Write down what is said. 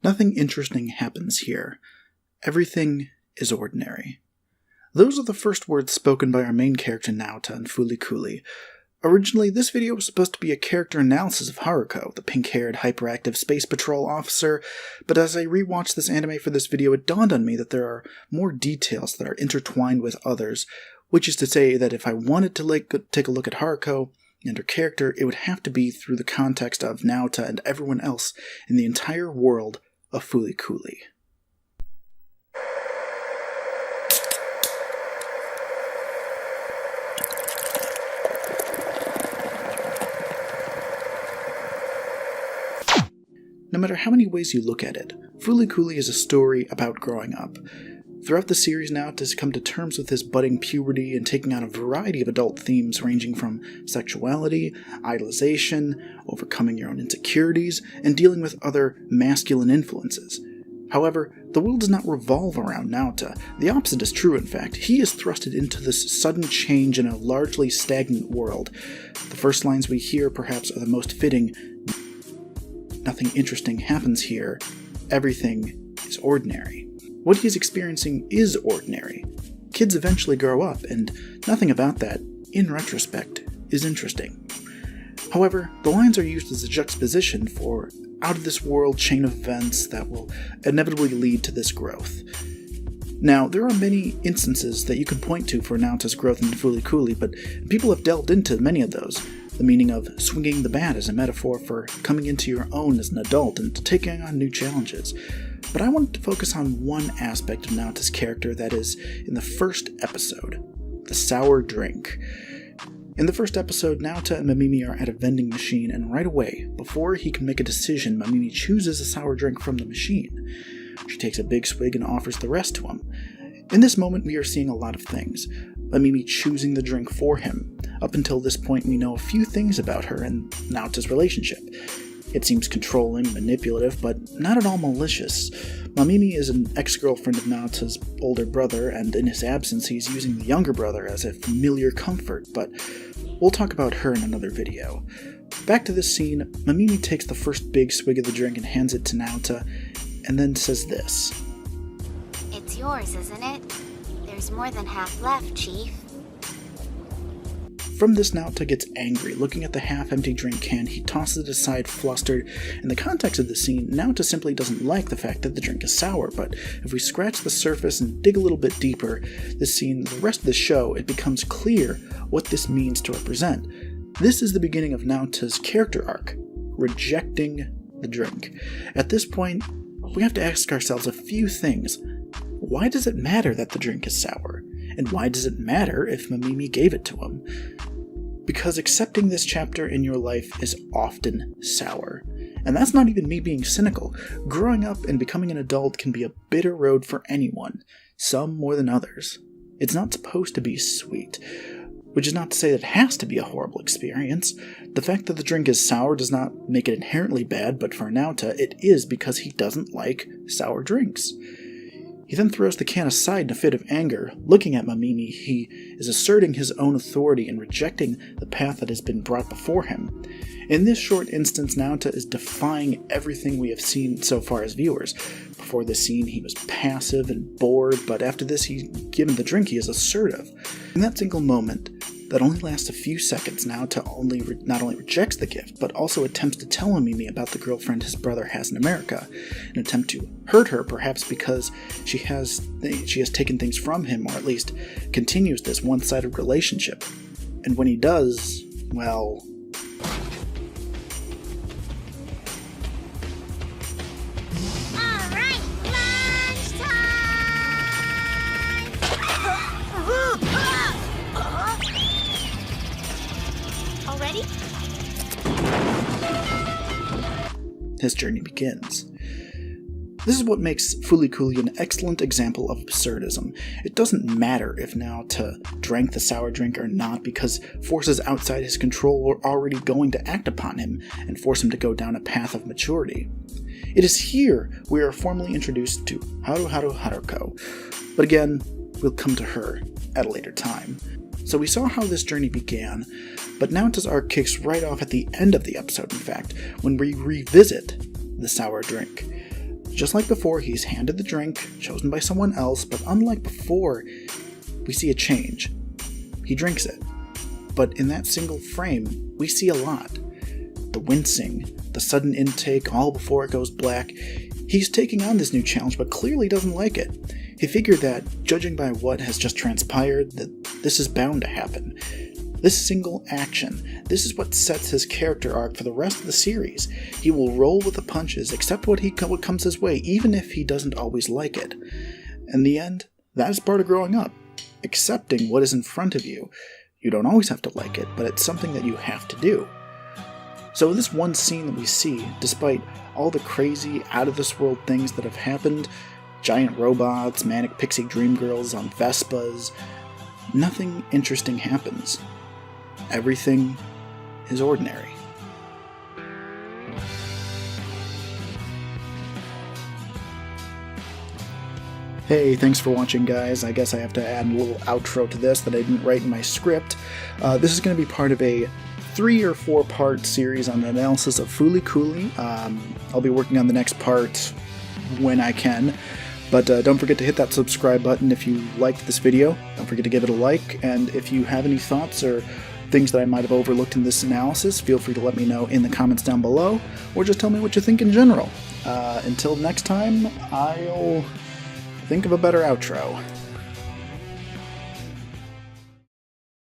Nothing interesting happens here. Everything is ordinary. Those are the first words spoken by our main character Naota in Flcl. Originally, this video was supposed to be a character analysis of Haruko, the pink-haired, hyperactive Space Patrol officer, but as I rewatched this anime for this video, it dawned on me that there are more details that are intertwined with others, which is to say that if I wanted to take a look at Haruko and her character, it would have to be through the context of Naota and everyone else in the entire world of Flcl. No matter how many ways you look at it, Flcl is a story about growing up. Throughout the series, Naota has come to terms with his budding puberty and taking on a variety of adult themes ranging from sexuality, idolization, overcoming your own insecurities, and dealing with other masculine influences. However, the world does not revolve around Naota. The opposite is true, in fact. He is thrusted into this sudden change in a largely stagnant world. The first lines we hear, perhaps, are the most fitting. Nothing interesting happens here. Everything is ordinary. What he is experiencing is ordinary. Kids eventually grow up, and nothing about that, in retrospect, is interesting. However, the lines are used as a juxtaposition for out-of-this-world chain of events that will inevitably lead to this growth. Now, there are many instances that you can point to for Naota's growth in Flcl, but people have delved into many of those. The meaning of swinging the bat as a metaphor for coming into your own as an adult and taking on new challenges. But I wanted to focus on one aspect of Naota's character that is in the first episode, the sour drink. In the first episode, Naota and Mamimi are at a vending machine, and right away, before he can make a decision, Mamimi chooses a sour drink from the machine. She takes a big swig and offers the rest to him. In this moment, we are seeing a lot of things. Mamimi choosing the drink for him. Up until this point, we know a few things about her and Naota's relationship. It seems controlling, manipulative, but not at all malicious. Mamimi is an ex-girlfriend of Naota's older brother, and in his absence, he's using the younger brother as a familiar comfort, but we'll talk about her in another video. Back to this scene, Mamimi takes the first big swig of the drink and hands it to Naota, and then says this. It's yours, isn't it? There's more than half left, Chief. From this, Naota gets angry. Looking at the half-empty drink can, he tosses it aside, flustered. In the context of the scene, Naota simply doesn't like the fact that the drink is sour, but if we scratch the surface and dig a little bit deeper, this scene, the rest of the show, it becomes clear what this means to represent. This is the beginning of Naota's character arc, rejecting the drink. At this point, we have to ask ourselves a few things. Why does it matter that the drink is sour? And why does it matter if Mamimi gave it to him? Because accepting this chapter in your life is often sour. And that's not even me being cynical. Growing up and becoming an adult can be a bitter road for anyone, some more than others. It's not supposed to be sweet, which is not to say that it has to be a horrible experience. The fact that the drink is sour does not make it inherently bad, but for Naota, it is because he doesn't like sour drinks. He then throws the can aside in a fit of anger. Looking at Mamimi, he is asserting his own authority and rejecting the path that has been brought before him. In this short instance, Naota is defying everything we have seen so far as viewers. Before this scene, he was passive and bored, but after this, given the drink, he is assertive. In that single moment, that only lasts a few seconds, Naota not only rejects the gift, but also attempts to tell Mamimi about the girlfriend his brother has in America, an attempt to hurt her, perhaps because she has taken things from him, or at least continues this one-sided relationship. And when he does, well... His journey begins. This is what makes Flcl an excellent example of absurdism. It doesn't matter if Naota drank the sour drink or not, because forces outside his control were already going to act upon him and force him to go down a path of maturity. It is here we are formally introduced to Haruko, but again, we'll come to her at a later time. So we saw how this journey began, but Naota's arc kicks right off at the end of the episode, in fact, when we revisit the sour drink. Just like before, he's handed the drink, chosen by someone else, but unlike before, we see a change. He drinks it. But in that single frame, we see a lot. The wincing, the sudden intake, all before it goes black. He's taking on this new challenge, but clearly doesn't like it. He figured that, judging by what has just transpired, that this is bound to happen. This single action, this is what sets his character arc for the rest of the series. He will roll with the punches, accept what comes his way, even if he doesn't always like it. In the end, that is part of growing up. Accepting what is in front of you. You don't always have to like it, but it's something that you have to do. So this one scene that we see, despite all the crazy, out-of-this-world things that have happened, giant robots, manic pixie dream girls on Vespas, nothing interesting happens. Everything is ordinary. Hey, thanks for watching, guys. I guess I have to add a little outro to this that I didn't write in my script. This is going to be part of a 3 or 4 part series on the analysis of Flcl. I'll be working on the next part when I can. But don't forget to hit that subscribe button if you liked this video. Don't forget to give it a like. And if you have any thoughts or things that I might have overlooked in this analysis, feel free to let me know in the comments down below, or just tell me what you think in general. Until next time, I'll think of a better outro.